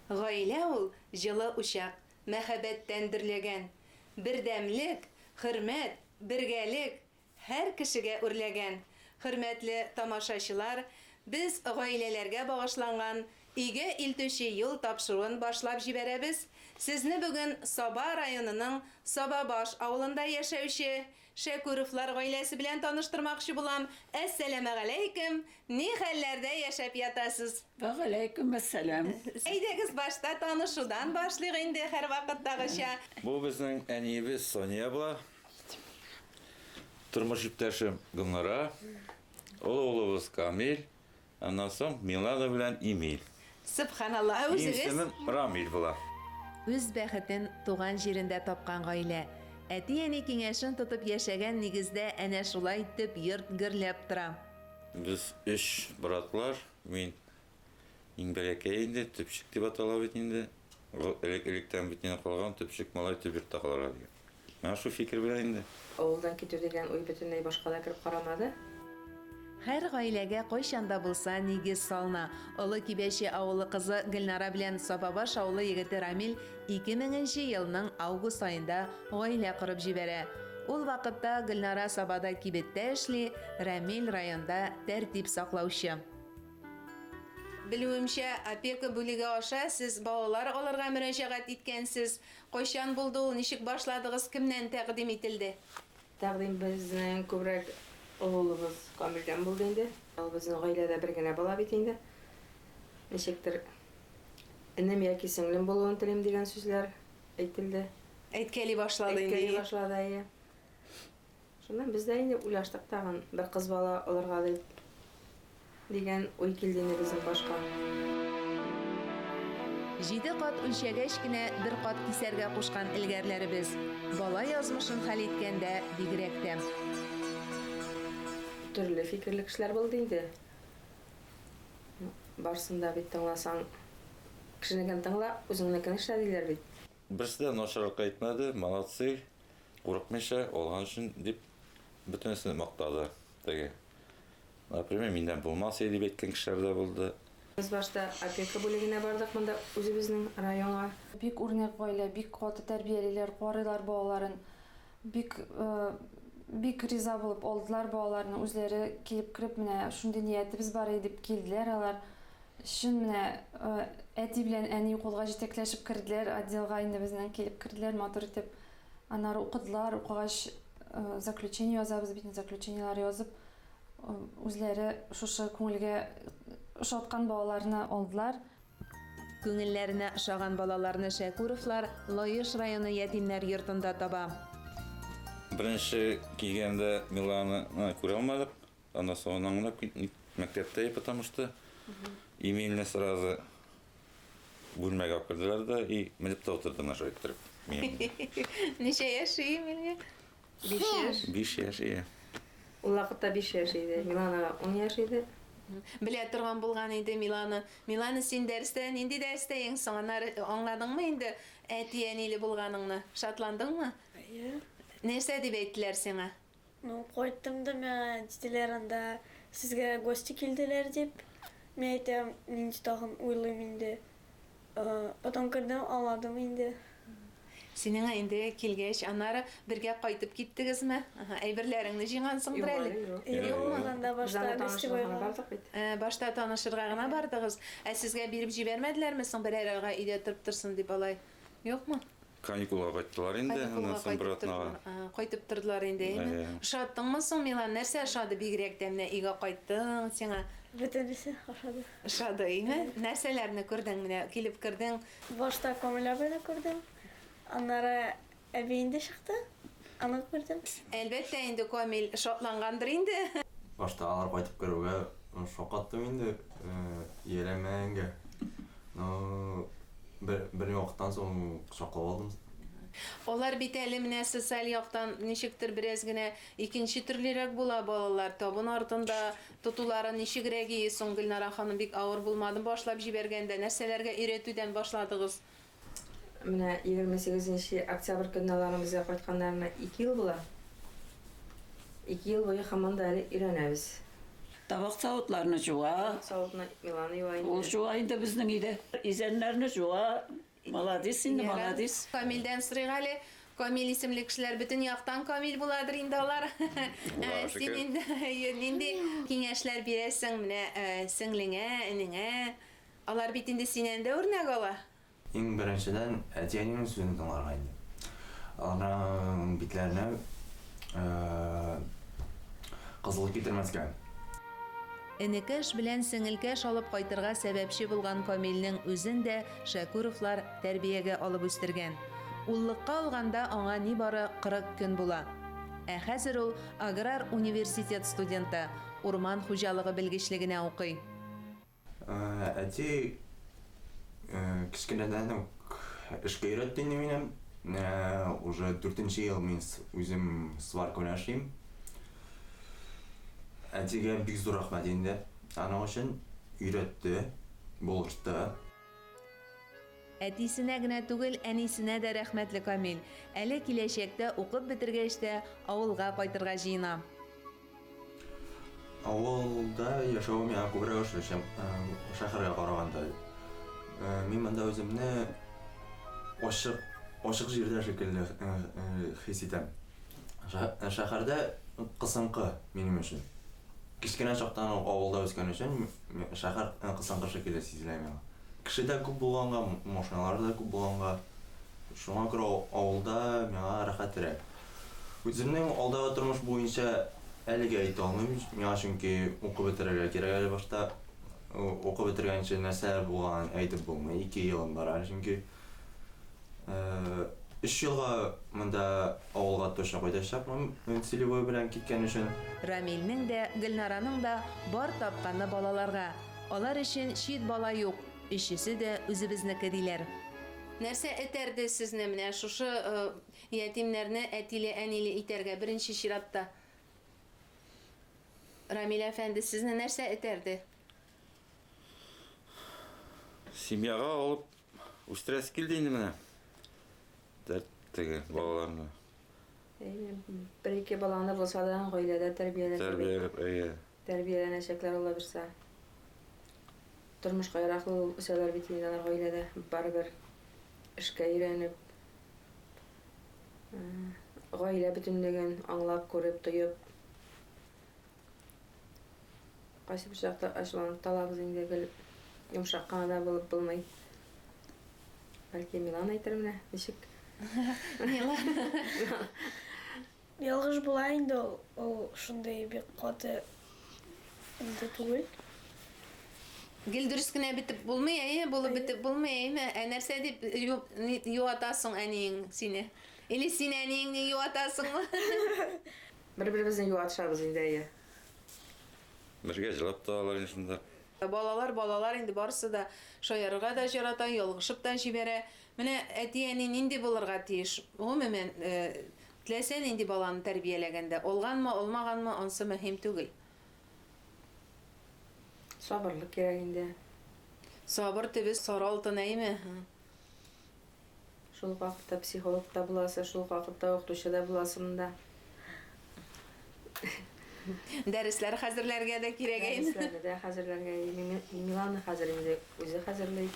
Гаилә ул җылы учак, мәхәббәттән дөрләгән. Бердәмлек, хөрмәт, бергәлек һәр кешегә үрләгән. Хөрмәтле тамашачылар, без гаиләләргә багышланган Иге илтүче юл тапшыруын башлап җибәрәбез. Сезне бүген Саба районының Сабабаш авылында яшәүче Шәкүровлар гаиләсе белән таныштырмакчы булам. Әссәламәгаләйкем. Ни хәлләрдә яшәп ятасыз? Вәгаләйкүм әссәлам. Әйдәгез башта танышудан башлыйк инде һәр вакыттагыча. Бу безнең әниебез Соня була. Тормыш иптәшем Гөлнара. Улыбыз Камил. Аннан соң Милана белән Эмиль. Субханалла, үзегез Исемем Рамиль була. үз бәхетен туган җирендә тапкан гаилә. Әти-әни киңәшен тотып яшәгән нигездә әнә шулай төп йорт гөрләп тора. Без 3 братлар, мин иң бәләкәй инде, төпчек дип атала бит инде. Электән бит инде калган төпчек малай төп йортта калырга дигән. Менә шу фикер белән инде. Авылдан китү дигән уй бөтенләй башкала кереп карамады. Һәр гаиләгә кайчанда булса нигез салына. Олы Кибәче авылы кызы Гөлнара белән Сабабаш авылы егете Рамил 2000 елның август айында гаилә корып җибәрә. Ул вакытта Гөлнара Сабада кибеттә эшли, Рамил районда тәртип саклаучы. Белүемчә, опека бүлеге аша сез балалар алырга мөрәҗәгать иткәнсез. Кайчан булды ул, ничек башладыгыз, кемнән тәкъдим ителде? Тәкъдим безнең күбрәк улыбыз Камилдән булды инде. Ул безнең гаиләдә бер генә бала бит инде. Ничектер энем яки сеңлем булуын телим дигән сүзләр әйтелде. Әйткәли башлады Әйткәли инде. башлады. Шуннан без дә инде уйлаштык тагын бер кыз бала алырга дигән уй килде инде безнең башка. 7 кат үлчәгәч кенә бер кат кисәргә кушкан илгәрләребез. Бала язмышын хәл иткәндә бигрәк тә. Төрле фикерле кешеләр булды инде. Барсында бит тыңласаң, кешенекен тыңла, үзеңнекен эшлә диләр бит. Берсе дә начарлык әйтмәде, молодцы, курыкмыйча алган өчен дип бөтенесен мактады. Теге. Например, миндән булмас дип әйткән кешеләр дә булды. Без башта опека бүлегенә бардык монда үзебезнең районга. Бик үрнәк гаилә, бик каты тәрбиялиләр, карыйлар балаларын. Бик риза булып алдылар балаларны, үзләре килеп кирип менә шундый ниятебез бар иде дип килделәр алар. Шун менә әти белән әни кулга җитәкләшеп кирделәр, отделга инде безнең килеп кирделәр, матур итеп. Аннары укыдылар, укыгач заключение язабыз, бит заключениелар язып, үзләре шушы күңелгә ошаткан балаларны алдылар. Күңелләренә ошаган балаларны Шәкүровлар Лаеш районы ятимнәр йортында таба. Беренче килгәндә Миланы күрә алмадык. Аннан соң аңлап мәктәптә, потому что Эмильне сразу бүлмәгә алып керделәр дә и менеп тә утырды наша иттереп. Ничә яши Эмилгә? 5 яшь. 5 яшь. Ул вакытта 5 яшь иде. Милана 10 яшь иде. Белә торган булган иде Миланы. Миланы син дәрестә нинди дәрестә ең соң аңладыңмы инде әти-әниле булганыңны? Шатландыңмы? Иә. Нәрсә дип әйттеләр сиңа? Ну, кайттым да мен диделәр анда сезгә гости килделәр дип. Мен әйтәм, нинди тагын уйлыйм инде. Потом кердем, аңладым инде. Синеңә инде килгәч, аннары бергә кайтып киттегезме? Әйберләреңне җиңгансың бер әле. Анда башта гостевойга бардык бит. Башта танышырга гына бардыгыз. Сезгә биреп җибәрмәделәрме соң берәр айга өйдә торып торсын дип алай? Юкмы? Каникулга кайттылар инде, аннан соң бер атнага. Кайтып тордылар инде, әйме? Шаттыңмы соң Милан? Нәрсә ошады бигрәк тә менә өйгә кайттың сиңа? бөтенесе ашады. Ошады, әйме? Нәрсәләрне күрдең менә? Килеп кердең. Башта Камил абыйны күрдем. Аннары әби инде чыкты. Аны күрдем. Әлбәттә инде Камил шатлангандыр инде. Башта алар кайтып керүгә шакаттым инде, Еремәнгә. Бер вакыттан соң шаклап алдым. Алар бит әле менә социаль яктан ничектер бераз генә икенче төрлерәк була балалар. Табын артында тотулары ничегрәк соң Гөлнара ханым бик авыр булмады башлап җибәргәндә. Нәрсәләргә өйрәтүдән башладыгыз? Менә 28 октябрь көнне аларның безгә кайтканнарына 2 ел була. 2 ел буе һаман да әле өйрәнәбез. Табақ сауытларны жуа. Сауытна Милана юайын. Ол жуа инде безнең өйдә. Изәннәрне жуа. Молодец инде, молодец. Камилдән сорыйга әле. Камил исемле кешеләр бөтен яктан Камил буладыр инде алар. Син инде нинди киңәшләр бирәсең менә сеңлеңә, энеңә. Алар бит инде синән дә үрнәк ала. Иң беренчедән әтиәнең сүзен тыңларга инде. Аларның битләренә кызыл китермәскә. Энекәш белән сеңелкәш алып кайтырга сәбәпче булган Камилнең үзен дә Шәкүровлар тәрбиягә алып үстергән. Уллыкка алганда аңа нибары 40 көн була. Ә хәзер ул аграр университет студенты, урман хуҗалыгы белгечлегенә укый. Әти кечкенәдән үк эшкә өйрәтте инде мине. Уже 4-нче ел мин үзем сварка белән эшлим. Әтигә бик зур рәхмәт инде. Аның өчен өйрәтте, булышты. Әтисенә генә түгел, әнисенә дә рәхмәтле Камил. Әле киләчәктә укып бетергәч тә авылга кайтырга җыена. Авылда яшәү миңа күбрәк ошый, шәһәргә караганда. Мин монда үземне ачык җирдә шикелле хис итәм. Шәһәрдә кысынкы минем өчен. Кичкенә чактан авылда үскән өчен шәһәр кысынкы шикелле сизелә миңа. Кеше дә күп булганга, машиналар да күп булганга, шуңа күрә авылда миңа рәхәтрәк. Үземнең алдагы тормыш буенча әлегә әйтә алмыйм, миңа чөнки укып бетерергә кирәк әле башта. Укып бетергәнче нәрсә булган әйтеп булмый. 2 елым бар әле чөнки 3 елга монда авылга точно кайтачакмын, целевой белән киткән өчен. Рамилнең дә, Гөлнараның да бар тапканы балаларга. Алар өчен чит бала юк. Өчесе дә үзебезнеке диләр. Нәрсә этәрде сезне менә шушы ятимнәрне әтиле, әниле итәргә беренче чиратта? Рамил әфәнде, сезне нәрсә этәрде? Семьяга алып үстерәс килде инде менә. Теге балаларны. Бер-ике баланы булса да гаиләдә Тәрбияләп, тәрбияләнәчәкләр була берсә. Тормышка яраклы үсәләр бит инде алар гаиләдә. Барыбер эшкә өйрәнеп, гаилә бөтенлеген аңлап, күреп, тоеп. Кайсы бер чакта ачуланып талабыз инде гел йомшак кына да булып булмый. Бәлки Милан әйтер менә, ничек? Ялгыш була инде ул шундай бик каты инде түгел. Гел дөрес кенә битеп булмый, булып битеп булмый, нәрсә дип юатасың әниең сине? Или син әниеңне юатасыңмы? Бер-беребезне юатышабыз инде. Бергә җылап та алар инде шунда. Балалар инде барысы да шаярырга да ярата, ялгышып та җибәрә. Менә әти-әни нинди булырга тиеш? Гомумән, теләсә нинди баланы тәрбияләгәндә, алганмы, алмаганмы, ансы мөһим түгел. Сабырлык кирәк инде. Сабыр төбе сары алтын әйме? Шул вакытта психолог та буласы, шул вакытта укытучы да буласы монда. Дәресләр хәзерләргә дә кирәк инде. Дәресләрне дә хәзерләргә. Миланы хәзер инде үзе хәзерләй.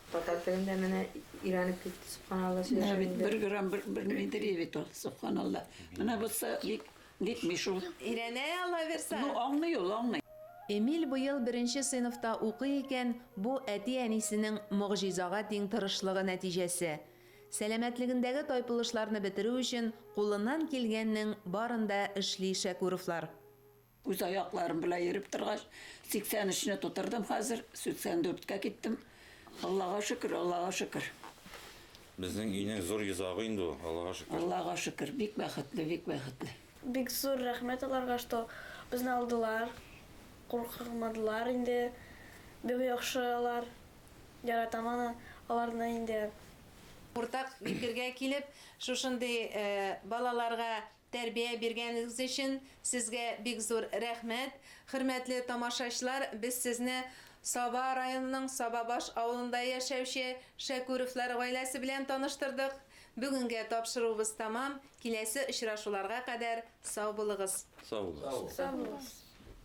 Татар телендә менә өйрәнеп китте, субханалла Менә бит 1 грамм бер мидри бит ул, субханалла. Менә булса дикми шул. Өйрәнә Алла версә. Ну, аңлый ул, аңлый. Эмиль быел 1нче сыйныфта укый икән, бу әти-әнисенең мөгъҗизага тиң тырышлыгы нәтиҗәсе. Сәламәтлегендәге тайпылышларны бетерү өчен кулыннан килгәннең барында эшли Шәкүровлар. Үз аякларым белән йөреп торгач, 83-не тутырдым хәзер, 84-кә киттем. Аллага шөкер, Аллага шөкер. Безнең өйнең зур йозагы инде ул, Аллага шөкер. Аллага шөкер, бик бәхетле, бик бәхетле. Бик зур рәхмәт аларга, что безне алдылар, куркытмадылар инде. Бик яхшы алар. Яратам аларны инде. Уртак фикергә килеп, шушындый балаларга тәрбия биргәнегез өчен сезгә бик зур рәхмәт. Хөрмәтле тамашачылар, без сезне Саба районының Сабабаш авылында яшәүче Шәкүровлар гаиләсе белән таныштырдык. Бүгенгә тапшыруыбыз тамам. Киләсе очрашуларга кадәр сау булыгыз. Сау булыгыз. Сау булыгыз.